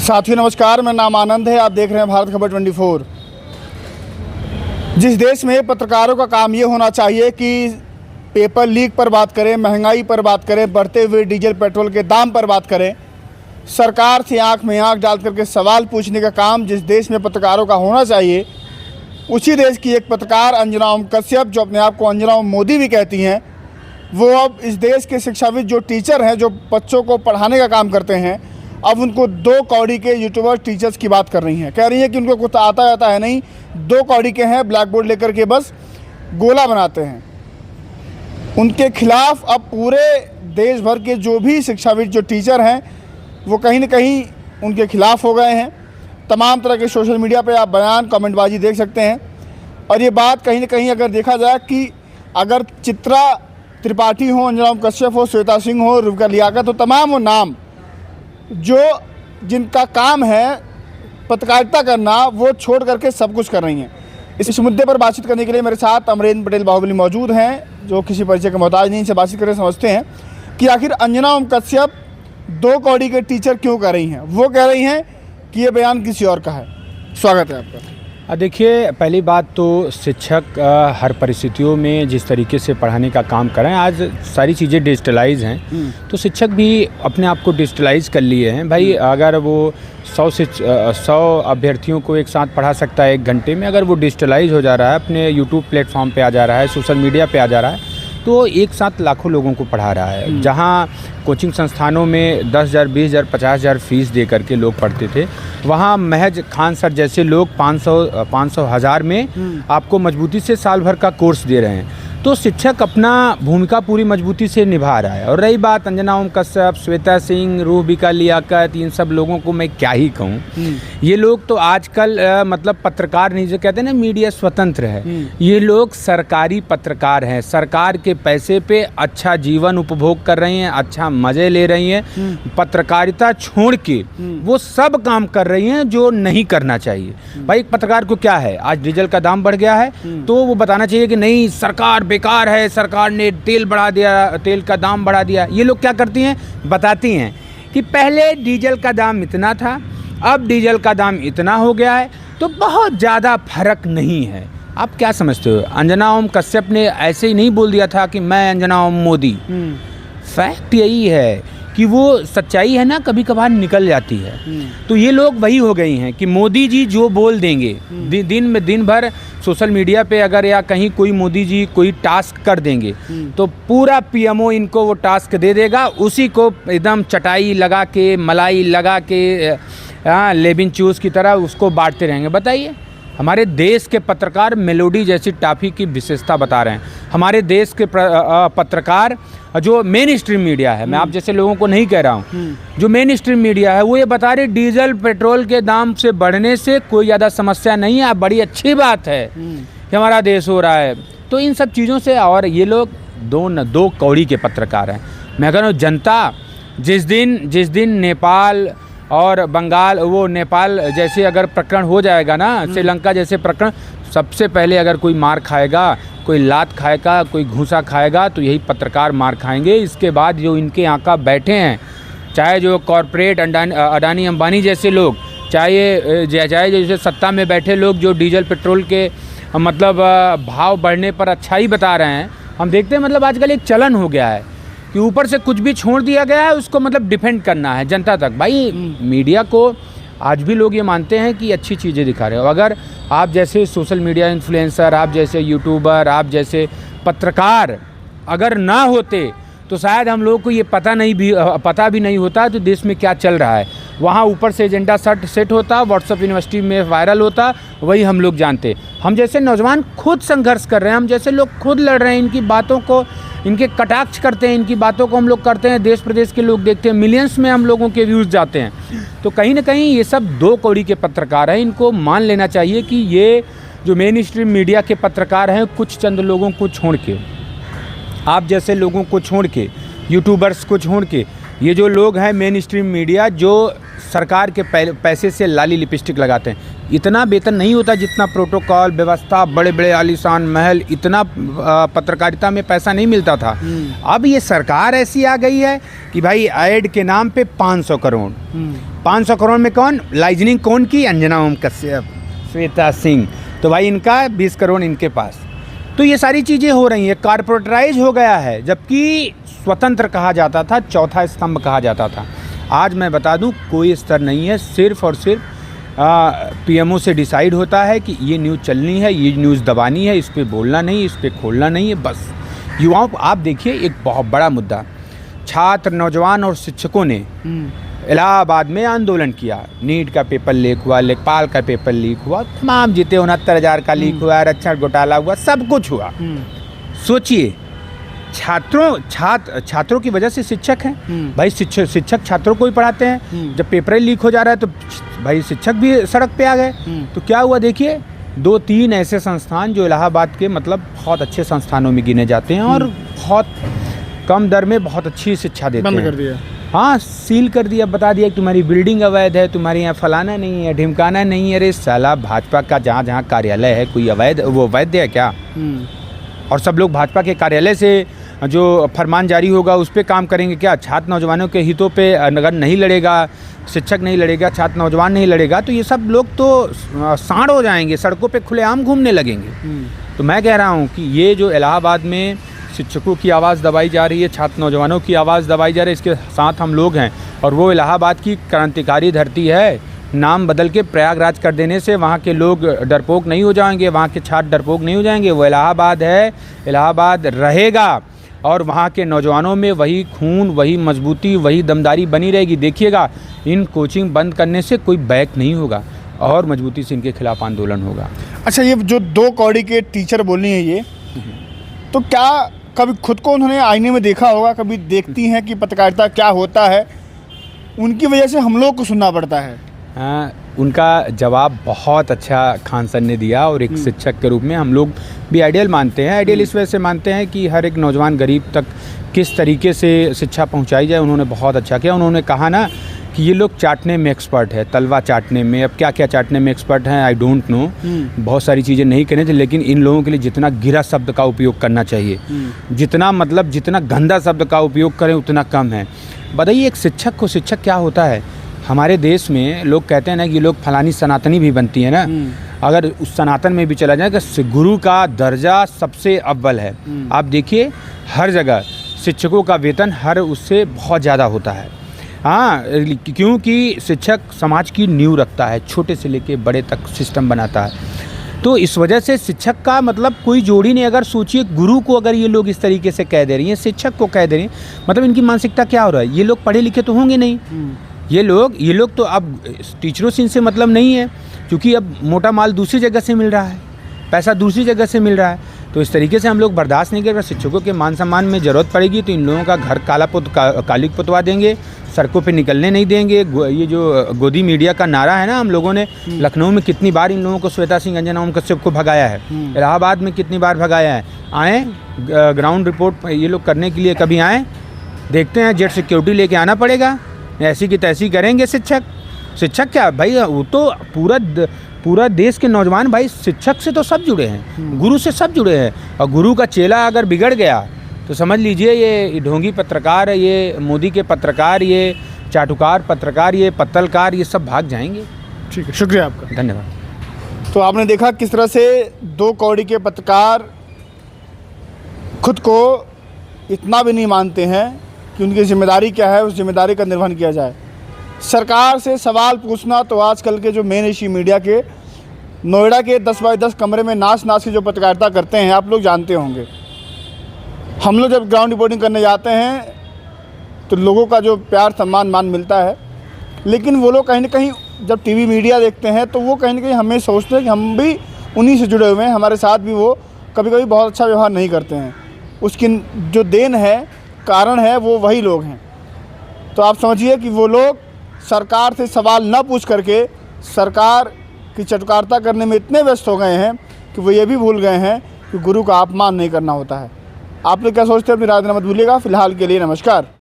साथियों नमस्कार, मेरा नाम आनंद है। आप देख रहे हैं भारत खबर 24। जिस देश में पत्रकारों का काम ये होना चाहिए कि पेपर लीक पर बात करें, महंगाई पर बात करें, बढ़ते हुए डीजल पेट्रोल के दाम पर बात करें, सरकार से आंख में आंख डाल करके सवाल पूछने का काम जिस देश में पत्रकारों का होना चाहिए, उसी देश की एक पत्रकार अंजना ओम कश्यप, जो अपने आप को अंजना ओम मोदी भी कहती हैं, वो अब इस देश के शिक्षाविद जो टीचर हैं, जो बच्चों को पढ़ाने का काम करते हैं, अब उनको 2 कौड़ी के यूट्यूबर टीचर्स की बात कर रही हैं। कह रही हैं कि उनको कुछ आता है नहीं, 2 कौड़ी के हैं, ब्लैक बोर्ड लेकर के बस गोला बनाते हैं। उनके खिलाफ अब पूरे देश भर के जो भी शिक्षाविद जो टीचर हैं, वो कहीं न कहीं उनके खिलाफ हो गए हैं। तमाम तरह के सोशल मीडिया पे आप बयान, कमेंटबाजी देख सकते हैं। और ये बात कहीं न कहीं अगर देखा जाए कि अगर चित्रा त्रिपाठी हो, अंजना ओम कश्यप हो, श्वेता सिंह हो, रुबिका लियाकत हो, तमाम वो नाम जो जिनका काम है पत्रकारिता करना, वो छोड़ करके सब कुछ कर रही हैं। इस मुद्दे पर बातचीत करने के लिए मेरे साथ अमरेंद्र पटेल बाहुबली मौजूद हैं, जो किसी परिचय के मोहताज नहीं। से बातचीत करके समझते हैं कि आखिर अंजना ओम कश्यप 2 कौड़ी के टीचर क्यों कर रही हैं। वो कह रही हैं कि ये बयान किसी और का है। स्वागत है आपका। देखिए, पहली बात तो शिक्षक हर परिस्थितियों में जिस तरीके से पढ़ाने का काम कर रहे हैं, आज सारी चीज़ें डिजिटलाइज हैं, तो शिक्षक भी अपने आप को डिजिटलाइज कर लिए हैं। भाई, अगर वो 100 अभ्यर्थियों को एक साथ पढ़ा सकता है 1 घंटे में, अगर वो डिजिटलाइज हो जा रहा है, अपने यूट्यूब प्लेटफॉर्म पे आ जा रहा है, सोशल मीडिया पे आ जा रहा है, तो एक साथ लाखों लोगों को पढ़ा रहा है। जहाँ कोचिंग संस्थानों में 10,000, 20,000, 50,000 फीस दे करके लोग पढ़ते थे, वहाँ महज खान सर जैसे लोग 500, 1000 में आपको मजबूती से साल भर का कोर्स दे रहे हैं। तो शिक्षक अपना भूमिका पूरी मजबूती से निभा रहा है। और रही बात अंजना ओम कश्यप, श्वेता सिंह, रुबिका लियाकत, इन सब लोगों को मैं क्या ही कहूँ। ये लोग तो आजकल मतलब पत्रकार नहीं, जो कहते हैं ना मीडिया स्वतंत्र है, ये लोग सरकारी पत्रकार हैं। सरकार के पैसे पे अच्छा जीवन उपभोग कर रही हैं, अच्छा मज़े ले रही हैं। पत्रकारिता छोड़ के वो सब काम कर रही हैं जो नहीं करना चाहिए। भाई, एक पत्रकार को क्या है, आज डीजल का दाम बढ़ गया है तो वो बताना चाहिए कि नहीं, सरकार बेकार है, सरकार ने तेल बढ़ा दिया, तेल का दाम बढ़ा दिया। ये लोग क्या करती हैं, बताती हैं कि पहले डीजल का दाम इतना था, अब डीजल का दाम इतना हो गया है, तो बहुत ज़्यादा फर्क नहीं है। आप क्या समझते हो? अंजना ओम कश्यप ने ऐसे ही नहीं बोल दिया था कि मैं अंजना ओम मोदी। फैक्ट यही है कि वो सच्चाई है ना, कभी कभार निकल जाती है। तो ये लोग वही हो गई हैं कि मोदी जी जो बोल देंगे, दिन भर सोशल मीडिया पे अगर या कहीं कोई मोदी जी कोई टास्क कर देंगे तो पूरा पीएमओ इनको वो टास्क दे देगा, उसी को एकदम चटाई लगा के, मलाई लगा के, लेबिन चूस की तरह उसको बांटते रहेंगे। बताइए, हमारे देश के पत्रकार मेलोडी जैसी टॉफी की विशेषता बता रहे हैं। हमारे देश के पत्रकार जो मेन स्ट्रीम मीडिया है, मैं आप जैसे लोगों को नहीं कह रहा हूँ, जो मेन स्ट्रीम मीडिया है वो ये बता रहे डीजल पेट्रोल के दाम से बढ़ने से कोई ज़्यादा समस्या नहीं है, बड़ी अच्छी बात है कि हमारा देश हो रहा है। तो इन सब चीज़ों से, और ये लोग 2 कौड़ी के पत्रकार हैं। मैं कह रहा हूँ, जनता जिस दिन नेपाल और बंगाल, वो नेपाल जैसे अगर प्रकरण हो जाएगा ना, श्रीलंका जैसे प्रकरण, सबसे पहले अगर कोई मार खाएगा, कोई लात खाएगा, कोई घूसा खाएगा, तो यही पत्रकार मार खाएंगे। इसके बाद जो इनके यहाँ का बैठे हैं, चाहे जो कॉरपोरेट अडानी अंबानी जैसे लोग, चाहे जैसे सत्ता में बैठे लोग जो डीजल पेट्रोल के मतलब भाव बढ़ने पर अच्छा ही बता रहे हैं। हम देखते हैं, मतलब आजकल एक चलन हो गया है कि ऊपर से कुछ भी छोड़ दिया गया है, उसको मतलब डिफेंड करना है जनता तक। भाई, मीडिया को आज भी लोग ये मानते हैं कि अच्छी चीज़ें दिखा रहे हो। अगर आप जैसे सोशल मीडिया इन्फ्लुएंसर, आप जैसे यूट्यूबर, आप जैसे पत्रकार अगर ना होते तो शायद हम लोगों को ये पता भी नहीं होता तो देश में क्या चल रहा है। वहाँ ऊपर से एजेंडा सेट होता, व्हाट्सएप यूनिवर्सिटी में वायरल होता, वही हम लोग जानते। हम जैसे नौजवान खुद संघर्ष कर रहे हैं, हम जैसे लोग खुद लड़ रहे हैं, इनकी बातों को, इनके कटाक्ष करते हैं, इनकी बातों को हम लोग करते हैं, देश प्रदेश के लोग देखते हैं, मिलियंस में हम लोगों के व्यूज़ जाते हैं। तो कहीं ना कहीं ये सब 2 कौड़ी के पत्रकार हैं। इनको मान लेना चाहिए कि ये जो मेन स्ट्रीम मीडिया के पत्रकार हैं, कुछ चंद लोगों को छोड़ के, आप जैसे लोगों को छोड़ के, यूट्यूबर्स को छोड़ के, ये जो लोग हैं मेन स्ट्रीम मीडिया, जो सरकार के पैसे से लाली लिपस्टिक लगाते हैं। इतना वेतन नहीं होता जितना प्रोटोकॉल व्यवस्था, बड़े बड़े आलीशान महल, इतना पत्रकारिता में पैसा नहीं मिलता था। अब ये सरकार ऐसी आ गई है कि भाई ऐड के नाम पे 500 करोड़ 500 करोड़ में कौन लाइजनिंग कौन की? अंजना ओम कश्यप, श्वेता सिंह, तो भाई इनका 20 करोड़ इनके पास। तो ये सारी चीज़ें हो रही हैं, कॉर्पोरेटाइज हो गया है, जबकि स्वतंत्र कहा जाता था, चौथा स्तंभ कहा जाता था। आज मैं बता दूं कोई स्तर नहीं है, सिर्फ और सिर्फ पीएमओ से डिसाइड होता है कि ये न्यूज़ चलनी है, ये न्यूज़ दबानी है, इस पे बोलना नहीं, इस पे खोलना नहीं है, बस। युवाओं को आप देखिए, एक बहुत बड़ा मुद्दा, छात्र, नौजवान और शिक्षकों ने इलाहाबाद में आंदोलन किया। नीट का पेपर लीक हुआ, लेखपाल का पेपर लीक हुआ, तमाम जीते 69,000 का लीक हुआ, आरक्षण घोटाला हुआ, सब कुछ हुआ। सोचिए, छात्रों की वजह से शिक्षक हैं। भाई शिक्षक छात्रों को ही पढ़ाते हैं। जब पेपर लीक हो जा रहा है तो भाई शिक्षक भी सड़क पे आ गए। तो क्या हुआ देखिए, 2-3 ऐसे संस्थान जो इलाहाबाद के मतलब बहुत अच्छे संस्थानों में गिने जाते हैं और बहुत कम दर में बहुत अच्छी शिक्षा देते हैं, बंद कर दिया। हाँ, सील कर दिया, बता दिया कि तुम्हारी बिल्डिंग अवैध है, तुम्हारे यहाँ फलाना नहीं है, ढिमकाना नहीं है। अरे साला, भाजपा का जहाँ जहाँ कार्यालय है कोई अवैध, वो वैध है क्या? और सब लोग भाजपा के कार्यालय से जो फरमान जारी होगा उस पर काम करेंगे क्या? छात्र नौजवानों के हितों पे अगर नहीं लड़ेगा, शिक्षक नहीं लड़ेगा, छात्र नौजवान नहीं लड़ेगा, तो ये सब लोग तो सांड हो जाएंगे, सड़कों पे खुलेआम घूमने लगेंगे। तो मैं कह रहा हूँ कि ये जो इलाहाबाद में शिक्षकों की आवाज़ दबाई जा रही है, छात्र नौजवानों की आवाज़ दबाई जा रही है, इसके साथ हम लोग हैं। और वो इलाहाबाद की क्रांतिकारी धरती है, नाम बदल के प्रयागराज कर देने से वहाँ के लोग डरपोक नहीं हो जाएंगे, वहाँ के छात्र डरपोक नहीं हो जाएंगे। वो इलाहाबाद है, इलाहाबाद रहेगा, और वहाँ के नौजवानों में वही खून, वही मजबूती, वही दमदारी बनी रहेगी। देखिएगा, इन कोचिंग बंद करने से कोई बैक नहीं होगा और मजबूती से इनके खिलाफ आंदोलन होगा। अच्छा, ये जो 2 कौड़ी के टीचर बोली हैं, ये तो क्या कभी खुद को उन्होंने आईने में देखा होगा? कभी देखती हैं कि पत्रकारिता क्या होता है? उनकी वजह से हम लोग को सुनना पड़ता है। हाँ, उनका जवाब बहुत अच्छा खान सर ने दिया, और एक शिक्षक के रूप में हम लोग भी आइडियल मानते हैं। आइडियल इस वजह से मानते हैं कि हर एक नौजवान गरीब तक किस तरीके से शिक्षा पहुंचाई जाए, उन्होंने बहुत अच्छा किया। उन्होंने कहा ना कि ये लोग चाटने में एक्सपर्ट है, तलवा चाटने में, अब क्या क्या चाटने में एक्सपर्ट हैं आई डोंट नो, बहुत सारी चीज़ें नहीं करनी चाहिए, लेकिन इन लोगों के लिए जितना गिरा शब्द का उपयोग करना चाहिए, जितना गंदा शब्द का उपयोग करें उतना कम है। बताइए, एक शिक्षक को शिक्षक क्या होता है? हमारे देश में लोग कहते हैं ना कि लोग फलानी सनातनी भी बनती है ना, अगर उस सनातन में भी चला जाए कि गुरु का दर्जा सबसे अव्वल है। आप देखिए, हर जगह शिक्षकों का वेतन हर उससे बहुत ज़्यादा होता है। हाँ, क्योंकि शिक्षक समाज की नींव रखता है, छोटे से लेके बड़े तक सिस्टम बनाता है। तो इस वजह से शिक्षक का मतलब कोई जोड़ी नहीं। अगर सोचिए, गुरु को अगर ये लोग इस तरीके से कह दे रही हैं, शिक्षक को कह दे रही हैं, मतलब इनकी मानसिकता क्या हो रहा है? ये लोग पढ़े लिखे तो होंगे नहीं, ये लोग तो अब टीचरों से इनसे मतलब नहीं है, क्योंकि अब मोटा माल दूसरी जगह से मिल रहा है, पैसा दूसरी जगह से मिल रहा है। तो इस तरीके से हम लोग बर्दाश्त नहीं कर। शिक्षकों के मान सम्मान में ज़रूरत पड़ेगी तो इन लोगों का घर काली पुतवा देंगे, सड़कों पे निकलने नहीं देंगे। ये जो गोदी मीडिया का नारा है ना, हम लोगों ने लखनऊ में कितनी बार इन लोगों को, श्वेता सिंह, अंजना ओम कश्यप को भगाया है, इलाहाबाद में कितनी बार भगाया है। आए ग्राउंड रिपोर्ट ये लोग करने के लिए, कभी आए, देखते हैं, जेट सिक्योरिटी लेके आना पड़ेगा, ऐसी की तैसी करेंगे। शिक्षक क्या भाई, वो तो पूरा देश के नौजवान भाई शिक्षक से तो सब जुड़े हैं, गुरु से सब जुड़े हैं। और गुरु का चेला अगर बिगड़ गया तो समझ लीजिए ये ढोंगी पत्रकार, ये मोदी के पत्रकार, ये चाटुकार पत्रकार, ये पत्तलकार, ये सब भाग जाएंगे। ठीक है, शुक्रिया आपका, धन्यवाद। तो आपने देखा किस तरह से 2 कौड़ी के पत्रकार खुद को इतना भी नहीं मानते हैं कि उनकी जिम्मेदारी क्या है, उस जिम्मेदारी का निर्वहन किया जाए। सरकार से सवाल पूछना तो आजकल के जो मेन एशिया मीडिया के नोएडा के 10 बाय 10 कमरे में नाच की जो पत्रकारिता करते हैं, आप लोग जानते होंगे। हम लोग जब ग्राउंड रिपोर्टिंग करने जाते हैं तो लोगों का जो प्यार सम्मान मान मिलता है, लेकिन वो लोग कहीं ना कहीं जब टीवी मीडिया देखते हैं तो वो कहीं ना कहीं हमें सोचते हैं कि हम भी उन्हीं से जुड़े हुए हैं, हमारे साथ भी वो कभी कभी बहुत अच्छा व्यवहार नहीं करते हैं। उसकी जो देन है, कारण है, वो वही लोग हैं। तो आप समझिए कि वो लोग सरकार से सवाल न पूछ करके सरकार की चटुकारिता करने में इतने व्यस्त हो गए हैं कि वो ये भी भूल गए हैं कि गुरु का अपमान नहीं करना होता है। आप लोग क्या सोचते हैं? अपनी राय देना मत भूलिएगा। फिलहाल के लिए नमस्कार।